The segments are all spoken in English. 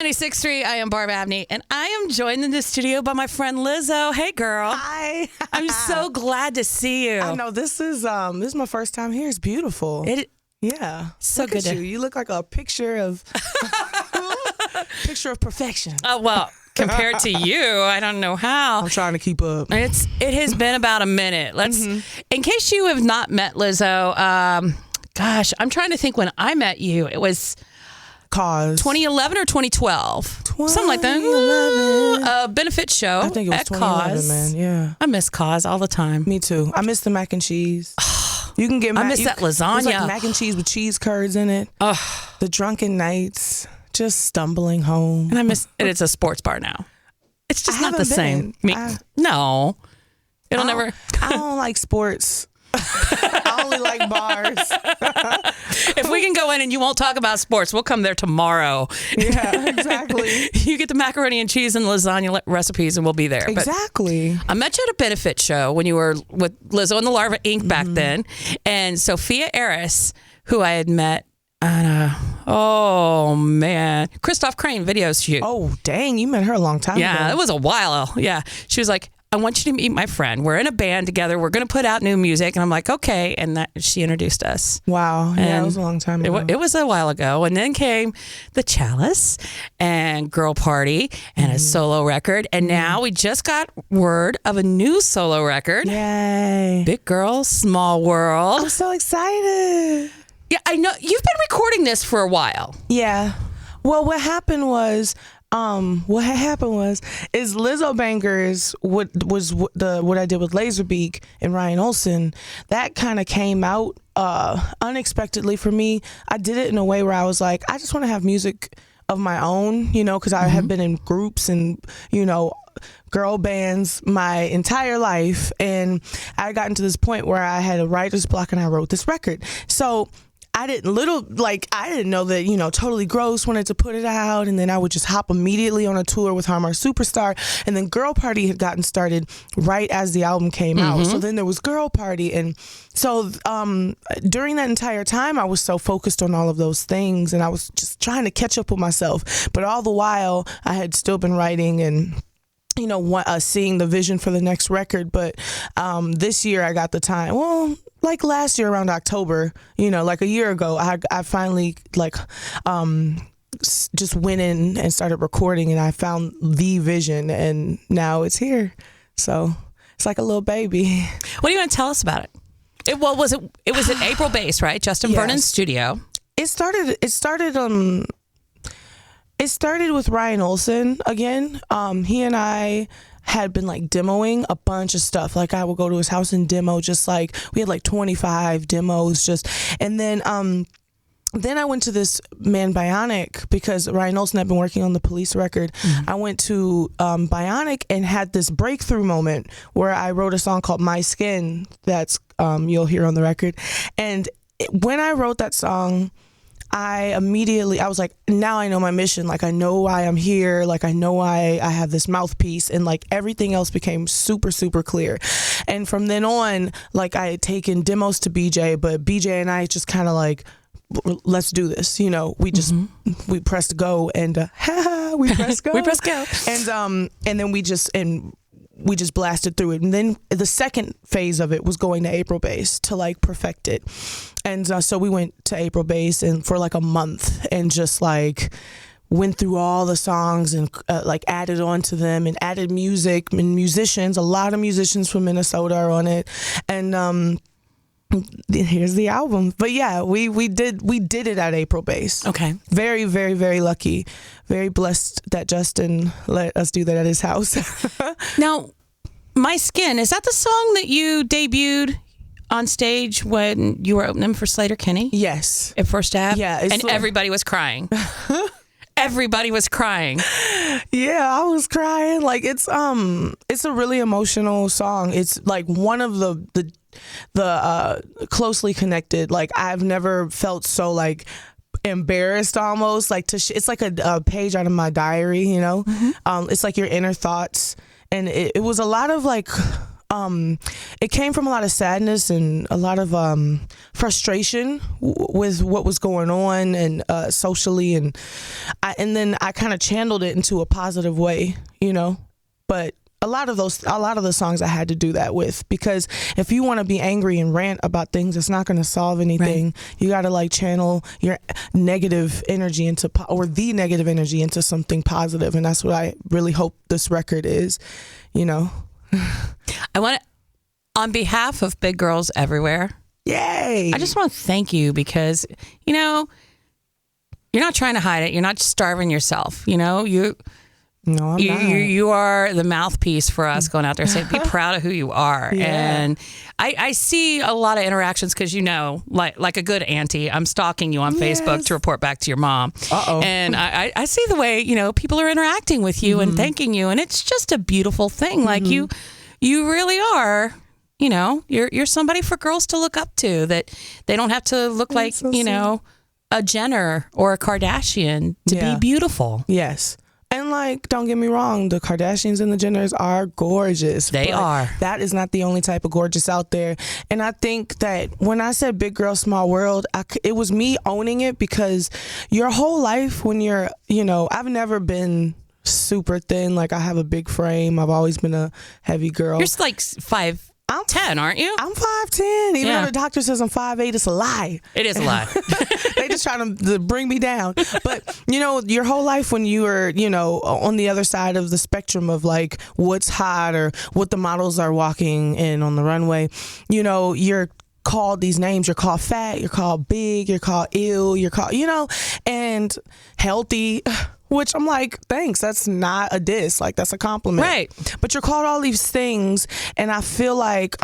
96.3, I am Barb Abney, and I am joined in the studio by my friend Lizzo. Hey, girl. Hi. I'm so glad to see you. I know this is my first time here. It's beautiful. Yeah. So look good at you. You look like a picture of perfection. Well, compared to you, I don't know how. I'm trying to keep up. It has been about a minute. In case you have not met Lizzo, gosh, I'm trying to think when I met you. It was Cause 2011 or 2012, something like that. 2011. A benefit show. I think it was at 2011, Cause. man. Yeah. I miss Cause all the time. Me too. I miss the mac and cheese. You can get I miss that lasagna. It's like mac and cheese with cheese curds in it. The drunken nights, just stumbling home. And and it's a sports bar now. It's just not the same. No. It'll never. I don't like sports. I only like bars. If we can go in and you won't talk about sports, we'll come there tomorrow. Yeah, exactly. You get the macaroni and cheese and lasagna recipes and we'll be there. Exactly. But I met you at a benefit show when you were with Lizzo and the Larva Inc. back then. And Sophia Eris, who I had met on Christoph Crane video shoot. Oh, dang. You met her a long time ago. Yeah, it was a while. Yeah. She was like, I want you to meet my friend. We're in a band together. We're going to put out new music. And I'm like, okay. And she introduced us. Wow. Yeah, it was a long time ago. It was a while ago. And then came The Chalice and Girl Party and a solo record. And now we just got word of a new solo record. Yay. Big Girl, Small World. I'm so excited. Yeah, I know. You've been recording this for a while. Yeah. Well, what happened was... is Lizzo Bangers what I did with Laserbeak and Ryan Olsen, that kind of came out unexpectedly for me. I did it in a way where I was like, I just want to have music of my own, because I have been in groups and girl bands my entire life, and I got into this point where I had a writer's block and I wrote this record. So I didn't know that, Totally Gross wanted to put it out, and then I would just hop immediately on a tour with Harmar Superstar, and then Girl Party had gotten started right as the album came out. So then there was Girl Party, and so during that entire time I was so focused on all of those things, and I was just trying to catch up with myself, but all the while I had still been writing and seeing the vision for the next record. But this year I got the time. Well, like last year around October, like a year ago, I finally just went in and started recording, and I found the vision, and now it's here. So it's like a little baby. What do you want to tell us about it? It was at April Base, right? Justin Vernon's studio. It started with Ryan Olsen again. He and I had been demoing a bunch of stuff. I would go to his house and demo, we had 25 demos and then I went to this Man Bionic because Ryan Olsen had been working on the Police record. I went to Bionic and had this breakthrough moment where I wrote a song called My Skin that's you'll hear on the record. And when I wrote that song, I was like, now I know my mission. I know why I'm here. I know why I have this mouthpiece, and everything else became super, super clear. And from then on, I had taken demos to BJ, but BJ and I just kind of let's do this. We just, we pressed go, and we pressed go. We pressed go. And then we just blasted through it. And then the second phase of it was going to April Base to perfect it. And so we went to April Base and for a month and just went through all the songs and added on to them and added music and musicians. A lot of musicians from Minnesota are on it. And here's the album. But yeah, we did it at April Base. Okay. Very, very, very lucky. Very blessed that Justin let us do that at his house. Now, My Skin, is that the song that you debuted on stage when you were opening for Sleater-Kinney? Yes. At First Ave? Yeah. And everybody was crying. Everybody was crying. Yeah, I was crying. It's a really emotional song. It's one of the closely connected. I've never felt so embarrassed almost it's like a page out of my diary, It's your inner thoughts, and it was a lot of it came from a lot of sadness and a lot of frustration with what was going on and socially, and then I kind of channeled it into a positive way, you know. But a lot of the songs I had to do that with, because if you want to be angry and rant about things, it's not going to solve anything. Right. You got to like channel your negative energy the negative energy into something positive, and that's what I really hope this record is, you know. I want to, on behalf of big girls everywhere, yay! I just want to thank you, because, you know, you're not trying to hide it. You're not starving yourself. You know, No, I'm not. You are the mouthpiece for us going out there saying, be proud of who you are. Yeah. And I see a lot of interactions because, you know, like a good auntie, I'm stalking you on Facebook to report back to your mom. Uh-oh. And I see the way, you know, people are interacting with you and thanking you. And it's just a beautiful thing. Like you really are, you know, you're somebody for girls to look up to, that they don't have to look like, so you know, a Jenner or a Kardashian to be beautiful. Yes. And like, don't get me wrong, the Kardashians and the Jenners are gorgeous. They are. That is not the only type of gorgeous out there. And I think that when I said big girl, small world, it was me owning it, because your whole life when you're, you know, I've never been super thin. Like, I have a big frame. I've always been a heavy girl. You're like 5'10", aren't you? I'm 5'10". Even though the doctor says I'm 5'8", it's a lie. It is a lie. They just try to bring me down. But, you know, your whole life when you are, you know, on the other side of the spectrum of like what's hot or what the models are walking in on the runway, you know, you're called these names. You're called fat, you're called big, you're called ill, you're called, you know, and healthy. Which I'm like, thanks. That's not a diss. Like, that's a compliment. Right. But you're called all these things. And I feel like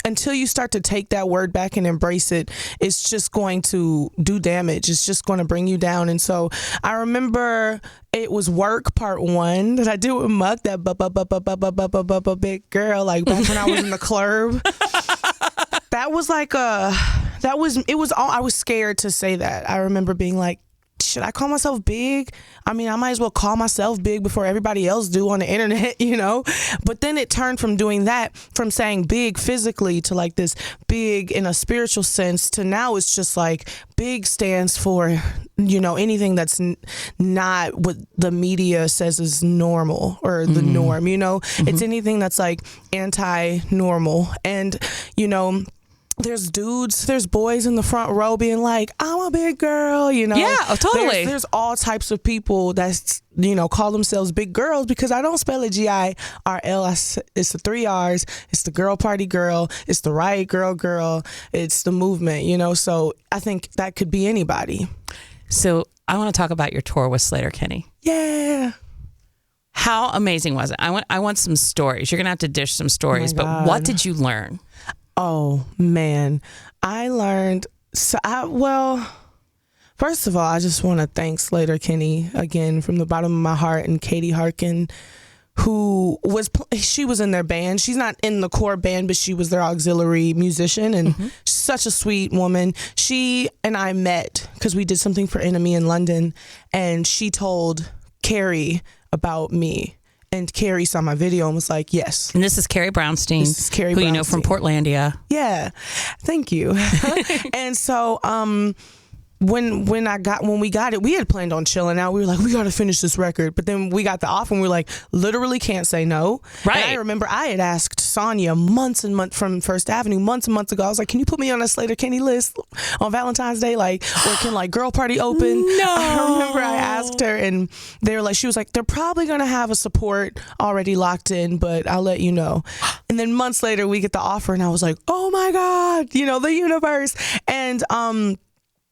until you start to take that word back and embrace it, it's just going to do damage. It's just going to bring you down. And so I remember it was Work Part 1 that I did with Muck, that big girl, like back when I was in the club. That was like I was scared to say that. I remember being like, should I call myself big? I mean, I might as well call myself big before everybody else do on the internet, you know? But then it turned from doing that, from saying big physically to like this big in a spiritual sense, to now it's just like big stands for, you know, anything that's not what the media says is normal or the norm, you know? It's anything that's like anti-normal. And, you know, there's boys in the front row being like, I'm a big girl, you know? Yeah, totally. There's all types of people that's, you know, call themselves big girls, because I don't spell it GIRL. It's the 3 R's. It's the girl party girl. It's the riot girl. It's the movement, you know? So I think that could be anybody. So I want to talk about your tour with Sleater-Kinney. Yeah. How amazing was it? I want some stories. You're going to have to dish some stories, but what did you learn? Oh, man. I learned, first of all, I just want to thank Sleater-Kinney again from the bottom of my heart, and Katie Harkin, she was in their band. She's not in the core band, but she was their auxiliary musician, and such a sweet woman. She and I met because we did something for Enemy in London, and she told Carrie about me. And Carrie saw my video and was like, yes. And this is Carrie Brownstein, this is Carrie who Brownstein. You know from Portlandia. Yeah, thank you. And so when we got it, we had planned on chilling out. We were like, we got to finish this record. But then we got the offer and we were like, literally can't say no. Right. And I remember I had asked Sonia months and months from First Avenue, months and months ago. I was like, can you put me on a Sleater-Kinney list on Valentine's Day? Like, or can like Girl Party open? No. I remember I asked her and she was like, they're probably going to have a support already locked in, but I'll let you know. And then months later we get the offer and I was like, oh my God, you know, the universe. And,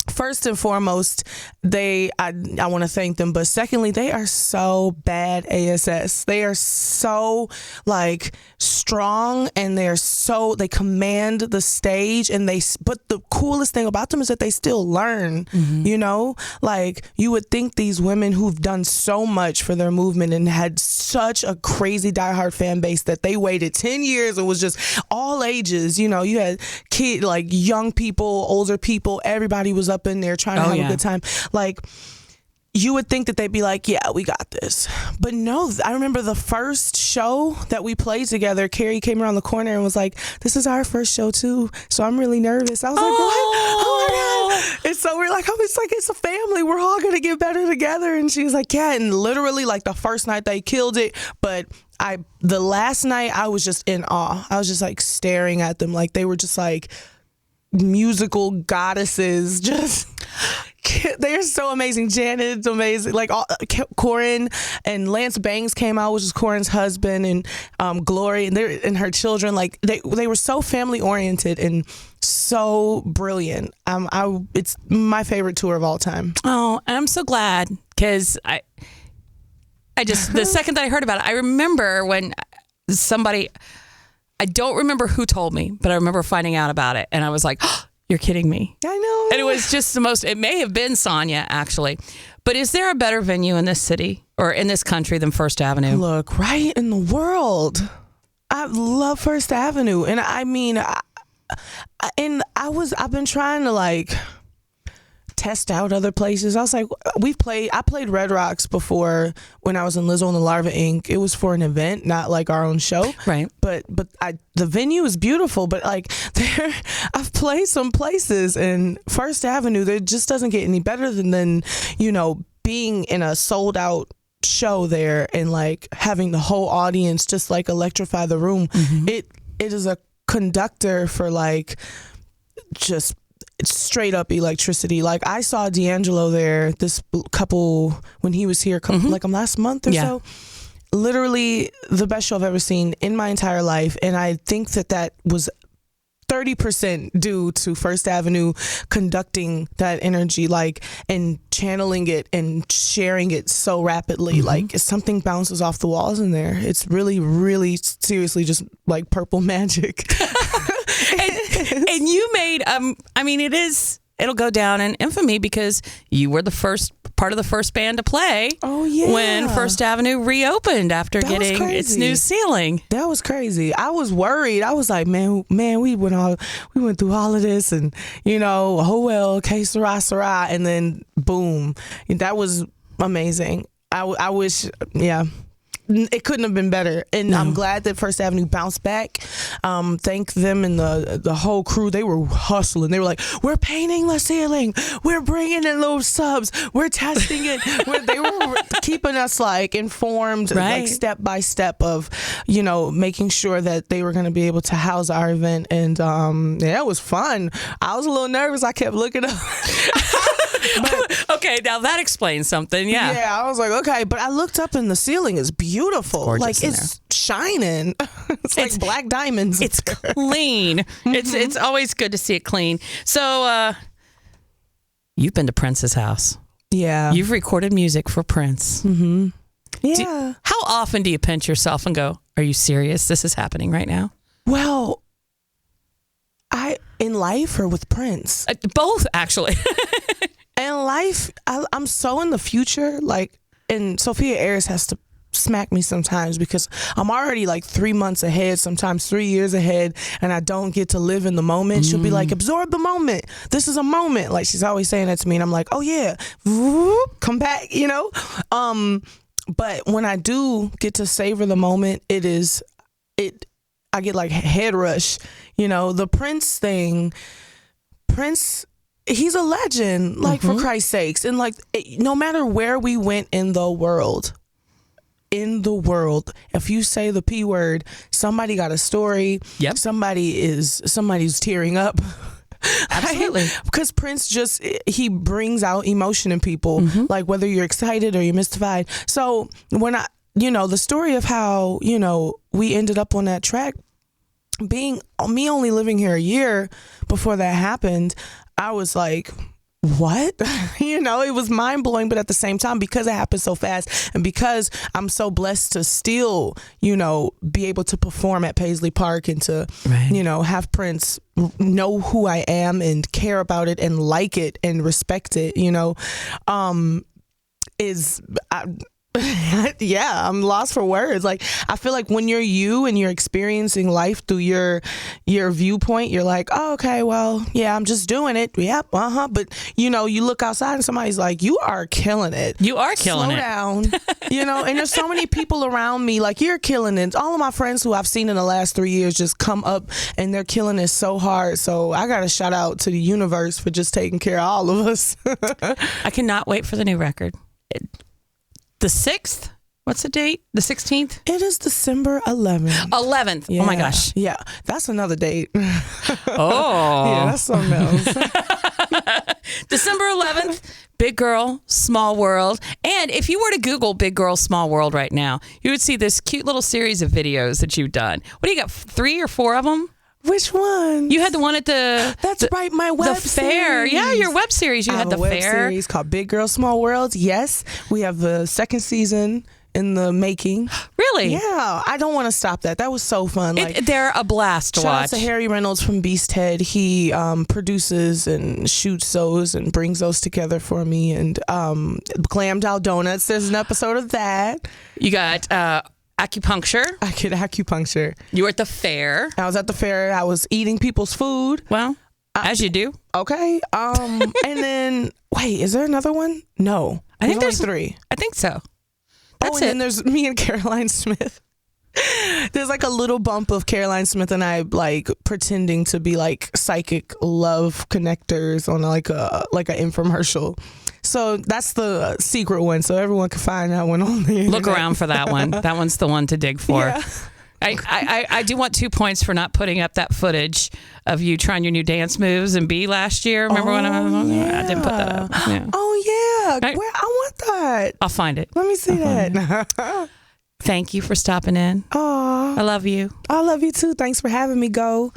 first and foremost, I want to thank them, but secondly, they are so bad ASS. They are so like strong, and they command the stage, and but the coolest thing about them is that they still learn, you know? Like, you would think these women who've done so much for their movement and had such a crazy diehard fan base that they waited 10 years and was just all ages, you know, you had like young people, older people, everybody was up in there trying to have a good time. Like, you would think that they'd be like, yeah, we got this. But no, I remember the first show that we played together, Carrie came around the corner and was like, this is our first show too, so I'm really nervous. I was like, what? Oh my God. And so we're like, it's a family. We're all going to get better together. And she was like, yeah. And literally like the first night they killed it. But the last night I was just in awe. I was just like staring at them like they were just like musical goddesses. Just they're so amazing. Janet's amazing. Like Corin and Lance Bangs came out, which is Corin's husband, and Glory and her children. Like they were so family oriented and so brilliant. It's my favorite tour of all time. Oh, I'm so glad, because I just the second that I heard about it, I remember when somebody, I don't remember who told me, but I remember finding out about it, and I was like, oh, you're kidding me. I know. And it was just it may have been Sonya, actually. But is there a better venue in this city or in this country than First Avenue? Look, right in the world. I love First Avenue. And I mean, I've been trying to like test out other places. I was like, I played Red Rocks before when I was in Lizzo and the Larva Inc. It was for an event, not like our own show. Right. But the venue is beautiful, but like I've played some places, and First Avenue, there just doesn't get any better than being in a sold out show there and like having the whole audience just like electrify the room. Mm-hmm. It is a conductor for like just straight up electricity. Like I saw D'Angelo there, this couple, when he was here like last month or so. Literally the best show I've ever seen in my entire life. And I think that was 30% due to First Avenue conducting that energy, like, and channeling it and sharing it so rapidly. Mm-hmm. Like something bounces off the walls in there. It's really, really seriously just like purple magic. And you made, it'll go down in infamy because you were the first part of the first band to play. Oh yeah. When First Avenue reopened after getting its new ceiling. That was crazy. I was worried. I was like, man, we went through all of this, and oh well, que sera, sera, and then boom. That was amazing. I wish, yeah. It couldn't have been better, and no. I'm glad that First Avenue bounced back. Thank them and the whole crew. They were hustling. They were like, "We're painting the ceiling. We're bringing in those subs. We're testing it." They were keeping us like informed, right. Like step by step of, making sure that they were going to be able to house our event. And it was fun. I was a little nervous. I kept looking up. But, okay, now that explains something. Yeah, I was like, okay, but I looked up and the ceiling is beautiful. Like it's shining. It's like black diamonds. It's clean. Mm-hmm. It's always good to see it clean. So you've been to Prince's house. Yeah, you've recorded music for Prince. Mm-hmm. Yeah. How often do you pinch yourself and go, "Are you serious? This is happening right now"? Well, in life or with Prince? Both, actually. In life, I'm so in the future, like, and Sophia Ayers has to smack me sometimes because I'm already like 3 months ahead, sometimes 3 years ahead, and I don't get to live in the moment. She'll be like, absorb the moment. This is a moment. Like, she's always saying that to me, and I'm like, oh yeah, come back, But when I do get to savor the moment, I get like head rush. The Prince thing, he's a legend, like, for Christ's sakes. And like, no matter where we went in the world, if you say the P word, somebody got a story. Yep. Somebody's tearing up. Absolutely. Because Prince he brings out emotion in people, like whether you're excited or you're mystified. So when the story of how, we ended up on that track, being me only living here a year before that happened, I was like, what? It was mind blowing, but at the same time, because it happened so fast and because I'm so blessed to still, be able to perform at Paisley Park and to, have Prince know who I am and care about it and like it and respect it, Yeah, I'm lost for words. Like, I feel like when you're you and you're experiencing life through your viewpoint, you're like, oh, okay, well, yeah, I'm just doing it. Yep, But you look outside and somebody's like, you are killing it. You are killing Slow it. down. And there's so many people around me like, you're killing it. All of my friends who I've seen in the last 3 years just come up and they're killing it so hard. So I got to shout out to the universe for just taking care of all of us. I cannot wait for the new record. The 6th? What's the date? The 16th? It is December 11th. 11th. Yeah. Oh my gosh. Yeah, that's another date. Oh. Yeah, that's something else. December 11th, Big Girl, Small World. And if you were to Google Big Girl, Small World right now, you would see this cute little series of videos that you've done. What do you got, 3 or 4 of them? Which one? You had the one at the... That's right, my web the fair. series. Yeah, your web series. You I had have the a web fair. series called Big Girl, Small World. Yes, we have the second season in the making. Really? Yeah, I don't want to stop that. That was so fun. They're a blast to shout out watch. to Harry Reynolds from Beasthead. He produces and shoots those and brings those together for me. And Glam Doll Donuts, there's an episode of that. You got acupuncture. I get acupuncture. You were at the fair. I was at the fair. I was eating people's food. Well, as you do. Okay. And then, wait, is there another one? No. I think there's there's only 3. I think so. That's and then there's me and Caroline Smith. There's like a little bump of Caroline Smith and I like pretending to be like psychic love connectors on like an infomercial. So that's the secret one. So everyone can find that one on the internet. Look around for that one. That one's the one to dig for. Yeah. I do want 2 points for not putting up that footage of you trying your new dance moves and B last year. Remember when I didn't put that up? Yeah. Oh yeah. Right. Where I want that. I'll find it. Let me see that. Thank you for stopping in. Aw. I love you. I love you too. Thanks for having me, Go.